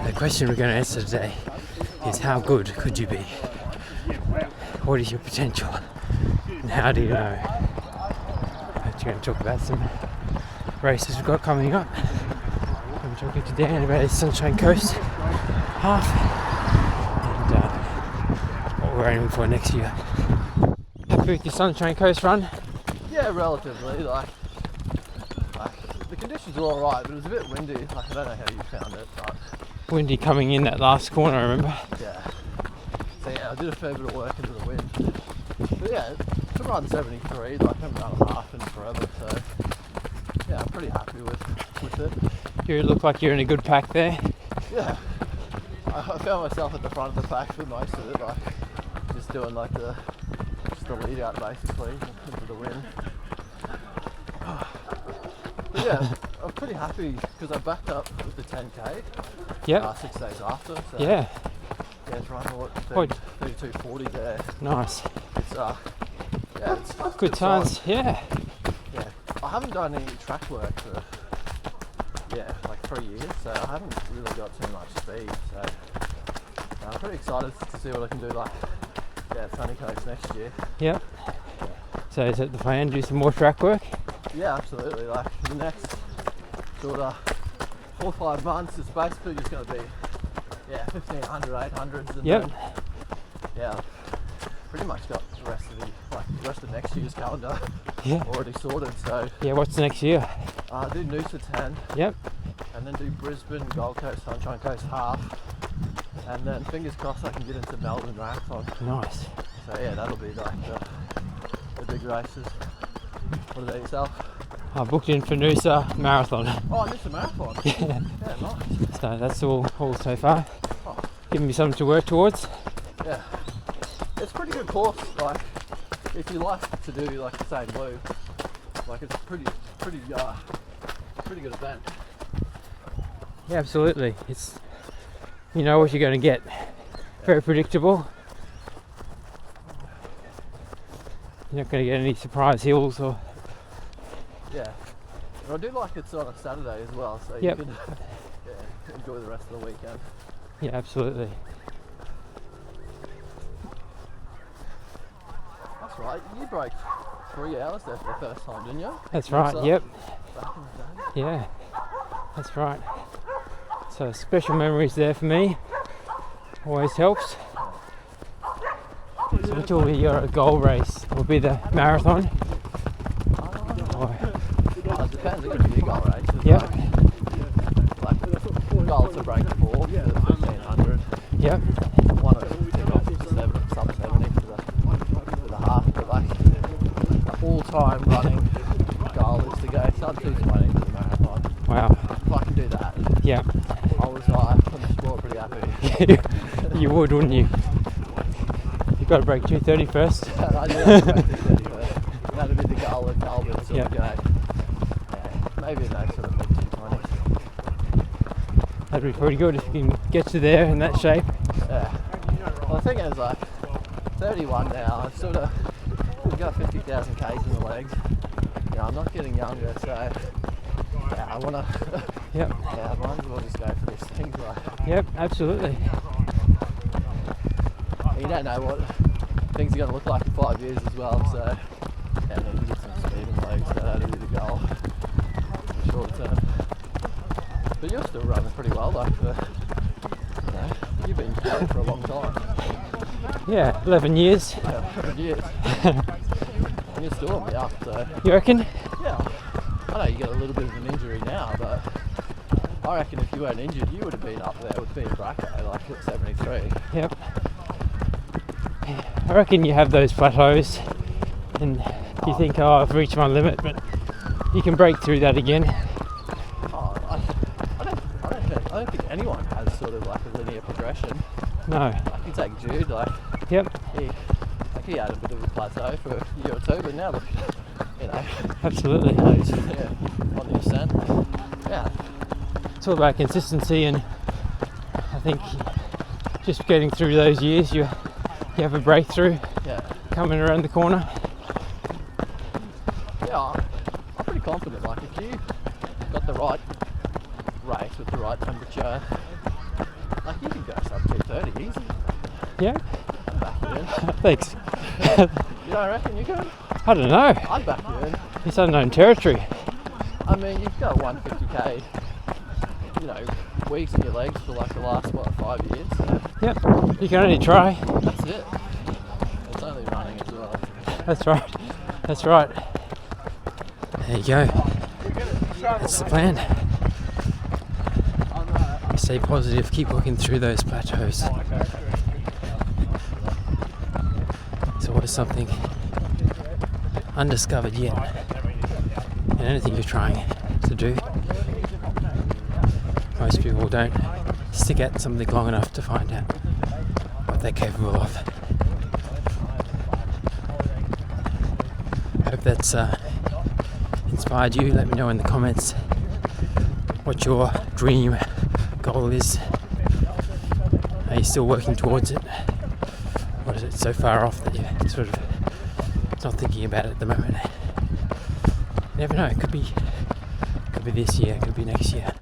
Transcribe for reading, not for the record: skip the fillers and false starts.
The question we're going to answer today is how good could you be? What is your potential? And how do you know? We're going to talk about some races we've got coming up. I'm talking to Dan about his Sunshine Coast half and what we're aiming for next year. Happy with your Sunshine Coast run? Yeah, relatively. Like the conditions were alright, but it was a bit windy. Like, I don't know how you found it, but windy coming in that last corner, I remember. Yeah. So yeah, I did a fair bit of work into the wind. But yeah, to run 73, like I haven't done a half in forever, so yeah, I'm pretty happy with it. You look like you're in a good pack there. Yeah. I found myself at the front of the pack for most of it, like just doing like the lead out basically into the wind. But yeah, I'm pretty happy because I backed up with the 10k. Yep. 6 days after. So yeah. Yeah, it's running what 32:40 there. Nice. It's yeah, it's good times. Yeah. Yeah. I haven't done any track work for like 3 years, so I haven't really got too much speed. So I'm pretty excited to see what I can do. Like Sunny Coast next year. Yep. So is it the plan? Do some more track work? Yeah, absolutely. Like the next sort of 4 or 5 months, it's basically just going to be 1500, 800s, and yep. Then, yeah, pretty much got the rest of next year's calendar already sorted. So yeah, what's next year? Do Noosa 10. Yep. And then do Brisbane, Gold Coast, Sunshine Coast half, and then fingers crossed I can get into Melbourne Marathon. Nice. So yeah, that'll be like the big races. What about yourself? I booked in for Noosa Marathon. Oh, Noosa Marathon? Yeah. Yeah, nice. So that's all so far. Oh. Giving me something to work towards. Yeah. It's a pretty good course, like, if you like to do like the same loop, like it's pretty good event. Yeah, absolutely. It's, you know what you're going to get. Very predictable. You're not going to get any surprise hills or... Yeah. And I do like it's on a Saturday as well, so you can enjoy the rest of the weekend. Yeah, absolutely. That's right. You broke 3 hours there for the first time, didn't you? That's right. Yep. Back in the day. Yeah. That's right. So special memories there for me. Always helps. So which will be your goal race? Will be the marathon? It depends. It could be a goal race. Yep. Like goal to break the 1500. Yep. One of them sub 70 for the half, but like the all-time running goal is to go sub 220 for the marathon. Wow. If I can do that, yeah, I'll retire from the sport pretty happy. You would, wouldn't you? You've got to break 230 first. I do have to break 230 first. That'd be the goal at Melbourne, sort of go. Maybe a nice sort of mid 220. That'd be pretty good if you can get to there in that shape. Yeah. Well, the thing is, like, 31 now, I've sort of got 50,000 k's in the legs. You know, I'm not getting younger, so yeah, I want to. Yep. Yeah, I might as well just go for this thing. Like, yep, absolutely. you don't know what things are going to look like in 5 years as well, so yeah, I need to get some speed in the legs, so that'll be the goal in the short term. But you're still running pretty well, like, you've been going for a long time. Yeah, 11 years. Yeah, 11 years. And you're still on the up, so. You reckon? Yeah. I know you got a little bit of an injury now, but I reckon if you weren't injured, you would have been up there with being Bracco, like at 73. Yep. I reckon you have those plateaus and you think, oh, I've reached my limit, but you can break through that again. I don't think anyone has sort of like a linear progression. No. I can take Jude, like, yep. He had a bit of a plateau for a year or two, but now look, you know. Absolutely. He's on the ascent. Yeah. It's all about consistency, and I think just getting through those years, you have a breakthrough coming around the corner. Yeah, I'm pretty confident. Like, if you got the right race with the right temperature, Like you can go sub 230 easy. Yeah? I'd back you in. Thanks. You don't reckon you could? I don't know. I'd back you in. It's unknown territory. I mean, you've got 150k, you know, weeks in your legs for like the last, 5 years? So Yep. You can only try. that's it. It's only running as well. That's right. That's right. There you go. That's the plan. Stay positive, keep working through those plateaus. It's always something undiscovered yet in anything you're trying to do. Most people don't stick at something long enough to find out what they're capable of. Hope that's inspired you. Let me know in the comments what your dream goal is. Are you still working towards it? Or is it so far off that you're sort of not thinking about it at the moment? You never know, it could be this year, it could be next year.